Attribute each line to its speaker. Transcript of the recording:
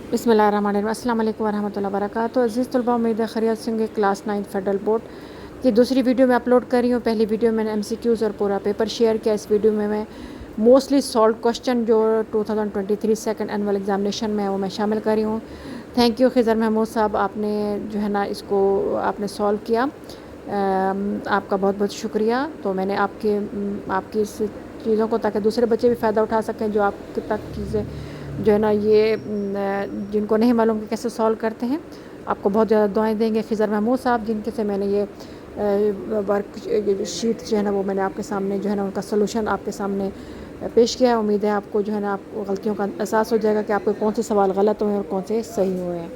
Speaker 1: बिस्मिल्लाहिर्रहमानिर्रहीम। अस्सलाम वालेकुम वरहमतुल्लाहि वबरकातुहू। अज़ीज़ तलबा, उम्मीद है खैरियत से होंगे। क्लास 9 फेडरल बोर्ड की दूसरी वीडियो मैं अपलोड कर रही हूँ। पहली वीडियो मैंने MCQs और पूरा पेपर शेयर किया। इस वीडियो में मैं मोस्टली सॉल्व क्वेश्चन जो 2023 सेकंड एनुअल एग्जामिनेशन में है वो मैं शामिल कर रही हूँ। थैंक यू खिज़र महमूद साहब, आपने जो है ना इसको आपने सॉल्व किया। आपका बहुत बहुत शुक्रिया। तो मैंने आपकी इस चीज़ों को, ताकि दूसरे बच्चे भी फ़ायदा उठा सकें जो आप तक चीज़ें जो है ना ये जिनको नहीं मालूम कि कैसे सॉल्व करते हैं, आपको बहुत ज़्यादा दुआएं देंगे खिज़र महमूद साहब, जिनके से मैंने ये वर्क शीट जो है ना वो मैंने आपके सामने जो है ना उनका सलूशन आपके सामने पेश किया है। उम्मीद है आपको जो है ना आपको गलतियों का एहसास हो जाएगा कि आपके कौन से सवाल गलत हुए हैं और कौन से सही हुए हैं।